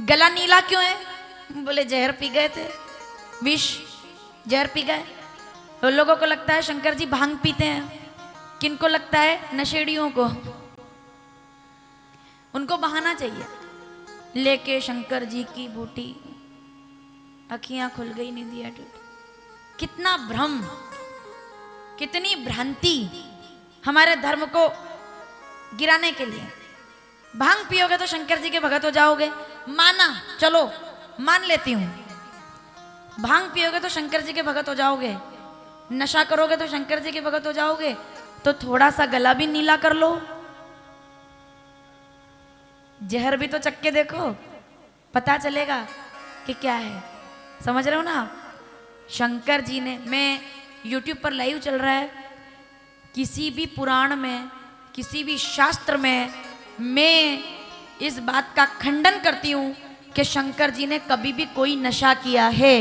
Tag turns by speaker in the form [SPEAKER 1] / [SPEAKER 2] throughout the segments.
[SPEAKER 1] गला नीला क्यों है? बोले जहर पी गए थे, विष जहर पी गए। तो लोगों को लगता है शंकर जी भांग पीते हैं, किनको लगता है? नशेड़ियों को। उनको बहाना चाहिए, लेके शंकर जी की बूटी, अखियां खुल गई, निंदिया टूटी। कितना भ्रम, कितनी भ्रांति हमारे धर्म को गिराने के लिए। भांग पियोगे तो शंकर जी के भगत हो जाओगे, माना, चलो मान लेती हूं। भांग पियोगे तो शंकर जी के भगत हो जाओगे, नशा करोगे तो शंकर जी के भगत हो जाओगे, तो थोड़ा सा गला भी नीला कर लो, जहर भी तो चख के देखो, पता चलेगा कि क्या है। समझ रहे हो ना? शंकर जी ने, मैं YouTube पर लाइव चल रहा है, किसी भी पुराण में, किसी भी शास्त्र में मैं इस बात का खंडन करती हूं कि शंकर जी ने कभी भी कोई नशा किया है।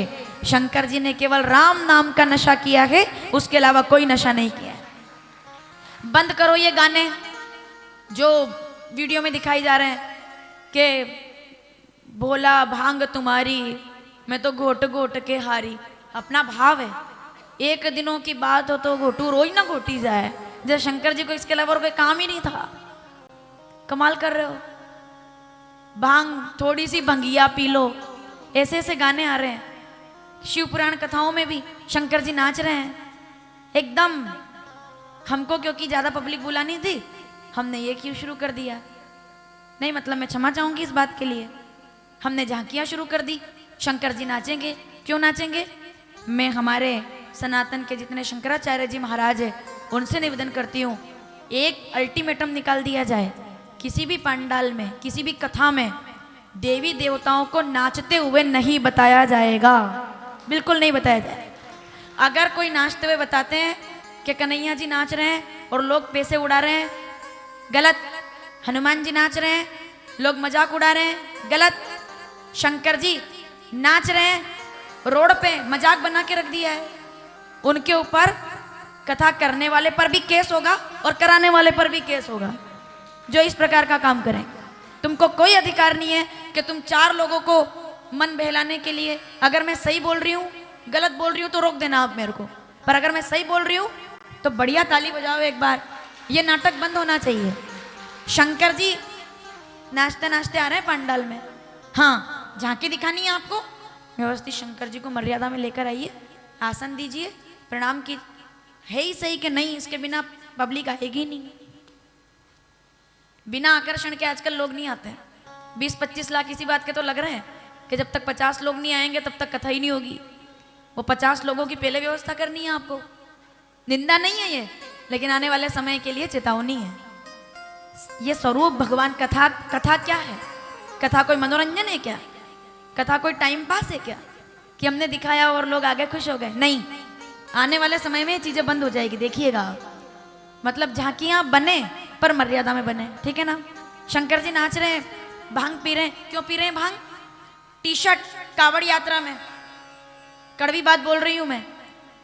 [SPEAKER 1] शंकर जी ने केवल राम नाम का नशा किया है, उसके अलावा कोई नशा नहीं किया है। बंद करो ये गाने जो वीडियो में दिखाई जा रहे हैं कि भोला भांग तुम्हारी, मैं तो घोट घोट के हारी। अपना भाव है, एक दिनों की बात हो तो घोटू रोई ना घोटी जाए। जैसे शंकर जी को इसके अलावा और कोई काम ही नहीं था। कमाल कर रहे हो। भांग, थोड़ी सी भंगिया पी लो, ऐसे ऐसे गाने आ रहे हैं। शिव पुराण कथाओं में भी शंकर जी नाच रहे हैं एकदम। हमको क्योंकि ज्यादा पब्लिक बुलानी थी, हमने ये क्यों शुरू कर दिया? नहीं, मतलब मैं क्षमा चाहूंगी इस बात के लिए। हमने झांकियां शुरू कर दी, शंकर जी नाचेंगे। क्यों नाचेंगे? मैं हमारे सनातन के जितने शंकराचार्य जी महाराज है उनसे निवेदन करती हूँ, एक अल्टीमेटम निकाल दिया जाए, किसी भी पंडाल में, किसी भी कथा में देवी देवताओं को नाचते हुए नहीं बताया जाएगा, बिल्कुल नहीं बताया जाएगा। अगर कोई नाचते हुए बताते हैं कि कन्हैया जी नाच रहे हैं और लोग पैसे उड़ा रहे हैं, गलत। हनुमान जी नाच रहे हैं, लोग मजाक उड़ा रहे हैं, गलत। शंकर जी नाच रहे हैं, रोड पे मजाक बना के रख दिया है, उनके ऊपर, कथा करने वाले पर भी केस होगा और कराने वाले पर भी केस होगा जो इस प्रकार का काम करें। तुमको कोई अधिकार नहीं है कि तुम चार लोगों को मन बहलाने के लिए, अगर मैं सही बोल रही हूँ, गलत बोल रही हूँ तो रोक देना आप मेरे को, पर अगर मैं सही बोल रही हूँ तो बढ़िया ताली बजाओ एक बार। ये नाटक बंद होना चाहिए। शंकर जी नाचते नाचते आ रहे हैं पंडाल में, हाँ झांकी दिखानी है आपको, व्यवस्थित शंकर जी को मर्यादा में लेकर आइए, आसन दीजिए, प्रणाम की। है ही सही कि नहीं, इसके बिना पब्लिक आएगी नहीं। बिना आकर्षण के आजकल लोग नहीं आते हैं। 20-25 लाख इसी बात के तो लग रहे हैं कि जब तक 50 लोग नहीं आएंगे तब तक कथा ही नहीं होगी। वो 50 लोगों की पहले व्यवस्था करनी है आपको। निंदा नहीं है ये, लेकिन आने वाले समय के लिए चेतावनी है। ये स्वरूप भगवान कथा, कथा क्या है? कथा कोई मनोरंजन है क्या? कथा कोई टाइम पास है क्या कि हमने दिखाया और लोग आगे खुश हो गए? नहीं, आने वाले समय में ये चीजें बंद हो जाएगी, देखिएगा। मतलब झांकियां बने पर मर्यादा में बने, ठीक है ना? शंकर जी नाच रहे हैं, भांग पी रहे हैं। क्यों पी रहे हैं भांग? टी शर्ट, कावड़ यात्रा में, कड़वी बात बोल रही हूं मैं,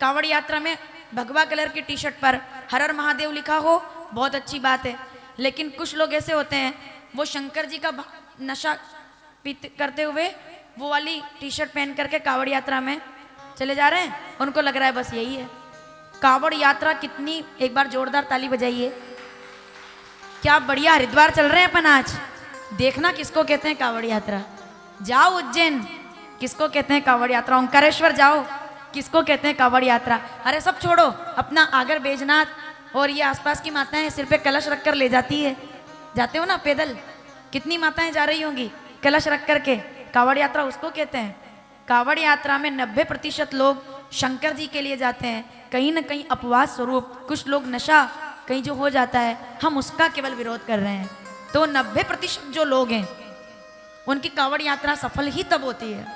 [SPEAKER 1] कावड़ यात्रा में भगवा कलर की टी शर्ट पर हर हर महादेव लिखा हो, बहुत अच्छी बात है। लेकिन कुछ लोग ऐसे होते हैं, वो शंकर जी का नशा करते हुए वो वाली टी शर्ट पहन करके कावड़ यात्रा में चले जा रहे हैं, उनको लग रहा है बस यही है कावड़ यात्रा। कितनी, एक बार जोरदार ताली बजाइए। क्या बढ़िया हरिद्वार चल रहे हैं अपन आज। देखना किसको कहते हैं कावड़ यात्रा। जाओ उज्जैन, किसको कहते हैं कावड़ यात्रा। ओंकारेश्वर जाओ, किसको कहते हैं कावड़ यात्रा। अरे सब छोड़ो, अपना आगर बैजनाथ और ये आसपास की माताएं सिर पे कलश रखकर ले जाती है, जाते हो ना पैदल, कितनी माताएं जा रही होंगी कलश रख करके, कावड़ यात्रा उसको कहते हैं। कावड़ यात्रा में 90% लोग शंकर जी के लिए जाते हैं। कहीं ना कहीं अपवाद स्वरूप कुछ लोग नशा कहीं जो हो जाता है, हम उसका केवल विरोध कर रहे हैं। तो 90% जो लोग हैं उनकी कावड़ यात्रा सफल ही तब होती है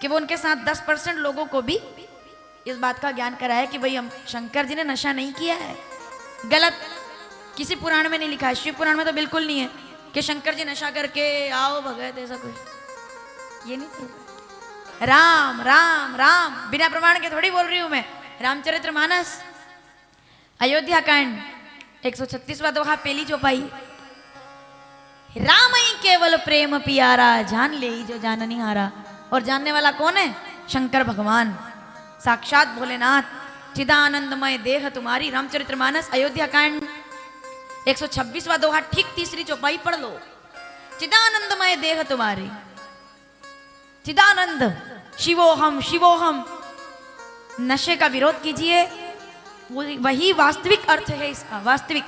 [SPEAKER 1] कि वो उनके साथ 10% लोगों को भी इस बात का ज्ञान कराया कि भाई हम, शंकर जी ने नशा नहीं किया है। गलत, किसी पुराण में नहीं लिखा है, शिव पुराण में तो बिल्कुल नहीं है कि शंकर जी नशा करके आओ भगत, ऐसा कुछ ये नहीं चल। राम राम राम, बिना प्रमाण के थोड़ी बोल रही हूं मैं। रामचरितमानस, अयोध्या कांड 136वां दोहा, पहली चौपाई। राम ही केवल प्रेम पियारा, जान ले जो जान नहीं हारा। और जानने वाला कौन है? शंकर भगवान, साक्षात भोलेनाथ। चिदानंदमय देह तुम्हारी, रामचरितमानस अयोध्या कांड 126वां दोहा, ठीक तीसरी चौपाई पढ़ लो। चिदानंदमय देह तुम्हारी, चिदानंद, शिवोहम शिवोहम। नशे का विरोध कीजिए, वही वास्तविक अर्थ है इसका, वास्तविक।